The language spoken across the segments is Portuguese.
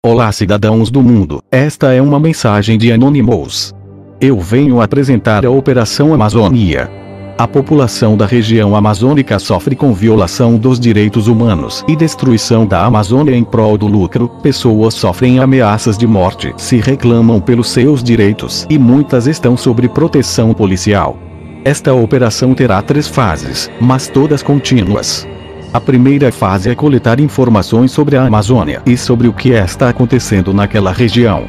Olá, cidadãos do mundo, esta é uma mensagem de Anonymous. Eu venho apresentar a Operação Amazônia. A população da região amazônica sofre com violação dos direitos humanos e destruição da Amazônia em prol do lucro. Pessoas sofrem ameaças de morte, se reclamam pelos seus direitos e muitas estão sob proteção policial. Esta operação terá 3 fases, mas todas contínuas. A primeira fase é coletar informações sobre a Amazônia e sobre o que está acontecendo naquela região.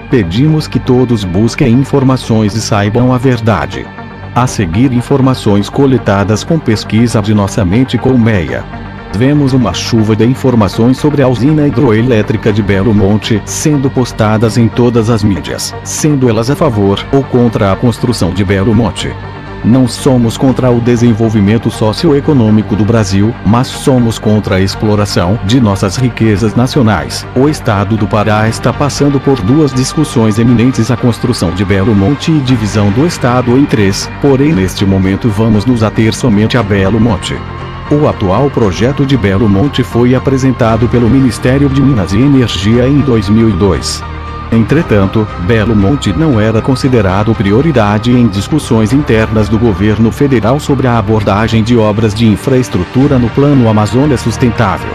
Pedimos que todos busquem informações e saibam a verdade. A seguir, informações coletadas com pesquisa de nossa mente colmeia. Vemos uma chuva de informações sobre a usina hidroelétrica de Belo Monte sendo postadas em todas as mídias, sendo elas a favor ou contra a construção de Belo Monte. Não somos contra o desenvolvimento socioeconômico do Brasil, mas somos contra a exploração de nossas riquezas nacionais. O Estado do Pará está passando por 2 discussões eminentes: a construção de Belo Monte e divisão do Estado em 3, porém neste momento vamos nos ater somente a Belo Monte. O atual projeto de Belo Monte foi apresentado pelo Ministério de Minas e Energia em 2002. Entretanto, Belo Monte não era considerado prioridade em discussões internas do governo federal sobre a abordagem de obras de infraestrutura no Plano Amazônia Sustentável.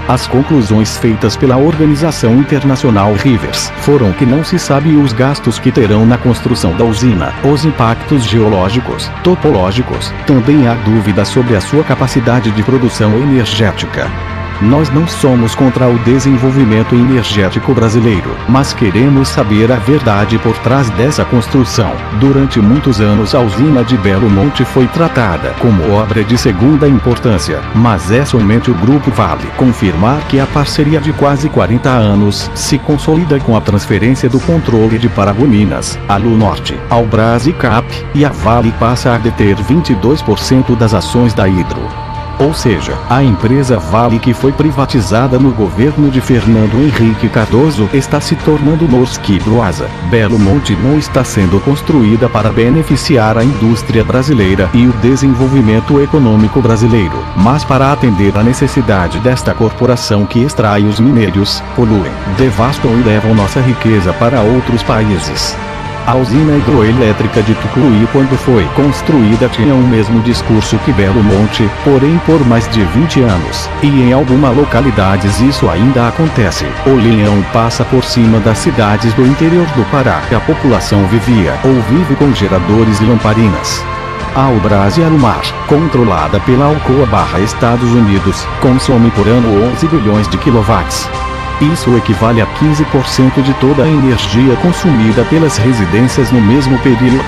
As conclusões feitas pela organização internacional Rivers foram que não se sabe os gastos que terão na construção da usina, os impactos geológicos, topológicos, também há dúvida sobre a sua capacidade de produção energética. Nós não somos contra o desenvolvimento energético brasileiro, mas queremos saber a verdade por trás dessa construção. Durante muitos anos a usina de Belo Monte foi tratada como obra de segunda importância, mas é somente o Grupo Vale confirmar que a parceria de quase 40 anos se consolida com a transferência do controle de Paragominas, Alunorte, ao Brasicap, e a Vale passa a deter 22% das ações da Hidro. Ou seja, a empresa Vale, que foi privatizada no governo de Fernando Henrique Cardoso, está se tornando Norsk Hydroasa. Belo Monte não está sendo construída para beneficiar a indústria brasileira e o desenvolvimento econômico brasileiro, mas para atender a necessidade desta corporação que extrai os minérios, poluem, devastam e levam nossa riqueza para outros países. A usina hidroelétrica de Tucuruí, quando foi construída, tinha o mesmo discurso que Belo Monte, porém por mais de 20 anos, e em algumas localidades isso ainda acontece. O Leão passa por cima das cidades do interior do Pará. A população vivia ou vive com geradores e lamparinas. A Albras e Alumar, controlada pela Alcoa/Estados Unidos, consome por ano 11 bilhões de quilowatts. Isso equivale a 15% de toda a energia consumida pelas residências no mesmo período.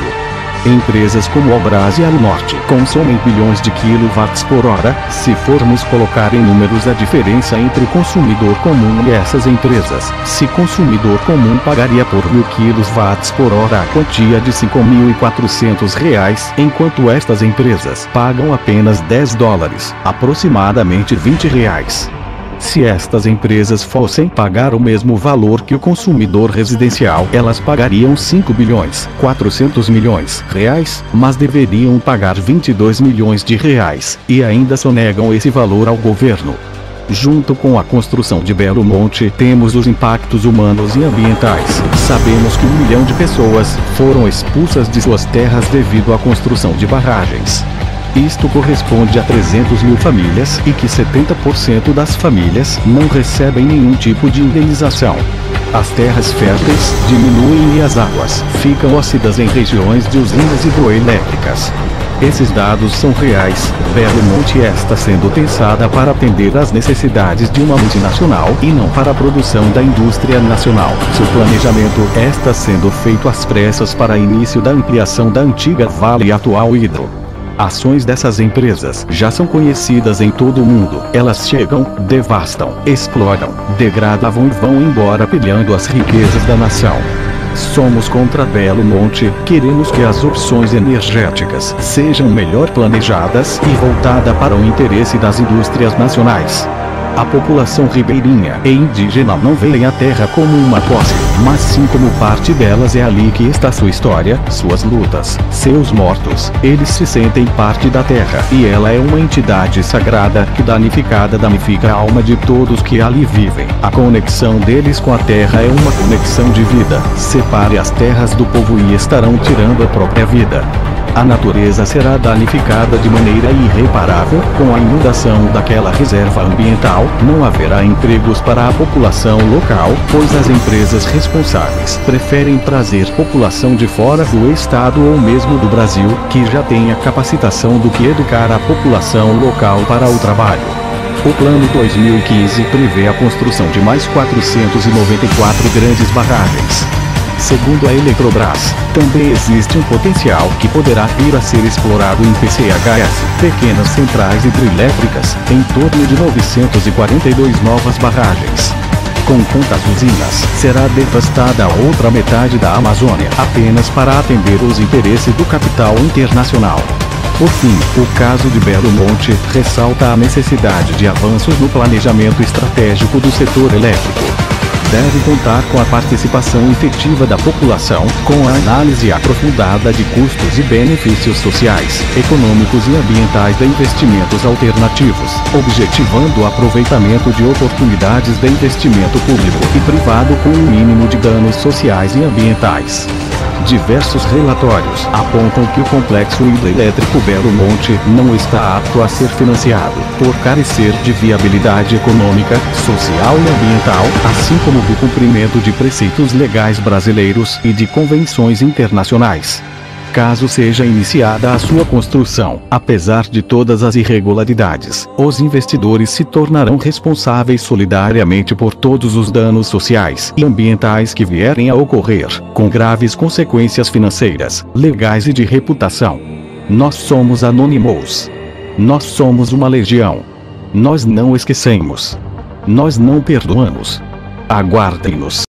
Empresas como Albras e Alunorte consomem bilhões de quilowatts por hora. Se formos colocar em números a diferença entre o consumidor comum e essas empresas, se consumidor comum pagaria por 1.000 quilowatts por hora a quantia de R$ 5.400, enquanto estas empresas pagam apenas $10, aproximadamente R$ 20. Se estas empresas fossem pagar o mesmo valor que o consumidor residencial, elas pagariam 5 bilhões, 400 milhões reais, mas deveriam pagar 22 milhões de reais, e ainda sonegam esse valor ao governo. Junto com a construção de Belo Monte, temos os impactos humanos e ambientais. Sabemos que 1 milhão de pessoas foram expulsas de suas terras devido à construção de barragens. Isto corresponde a 300 mil famílias e que 70% das famílias não recebem nenhum tipo de indenização. As terras férteis diminuem e as águas ficam ácidas em regiões de usinas hidroelétricas. Esses dados são reais. Belo Monte está sendo pensada para atender às necessidades de uma multinacional e não para a produção da indústria nacional. Seu planejamento está sendo feito às pressas para início da ampliação da antiga Vale e atual Hidro. Ações dessas empresas já são conhecidas em todo o mundo. Elas chegam, devastam, exploram, degradam e vão embora pilhando as riquezas da nação. Somos contra Belo Monte, queremos que as opções energéticas sejam melhor planejadas e voltadas para o interesse das indústrias nacionais. A população ribeirinha e indígena não veem a terra como uma posse, mas sim como parte delas. É ali que está sua história, suas lutas, seus mortos. Eles se sentem parte da terra, e ela é uma entidade sagrada que danifica a alma de todos que ali vivem. A conexão deles com a terra é uma conexão de vida. Separe as terras do povo e estarão tirando a própria vida. A natureza será danificada de maneira irreparável. Com a inundação daquela reserva ambiental, não haverá empregos para a população local, pois as empresas responsáveis preferem trazer população de fora do estado ou mesmo do Brasil, que já tem a capacitação, do que educar a população local para o trabalho. O Plano 2015 prevê a construção de mais 494 grandes barragens. Segundo a Eletrobras, também existe um potencial que poderá vir a ser explorado em PCHS, pequenas centrais hidrelétricas, em torno de 942 novas barragens. Com tantas usinas, será devastada a outra metade da Amazônia apenas para atender os interesses do capital internacional. Por fim, o caso de Belo Monte ressalta a necessidade de avanços no planejamento estratégico do setor elétrico. Deve contar com a participação efetiva da população, com a análise aprofundada de custos e benefícios sociais, econômicos e ambientais de investimentos alternativos, objetivando o aproveitamento de oportunidades de investimento público e privado com um mínimo de danos sociais e ambientais. Diversos relatórios apontam que o complexo hidrelétrico Belo Monte não está apto a ser financiado, por carecer de viabilidade econômica, social e ambiental, assim como do cumprimento de preceitos legais brasileiros e de convenções internacionais. Caso seja iniciada a sua construção, apesar de todas as irregularidades, os investidores se tornarão responsáveis solidariamente por todos os danos sociais e ambientais que vierem a ocorrer, com graves consequências financeiras, legais e de reputação. Nós somos Anonymous. Nós somos uma legião. Nós não esquecemos. Nós não perdoamos. Aguardem-nos.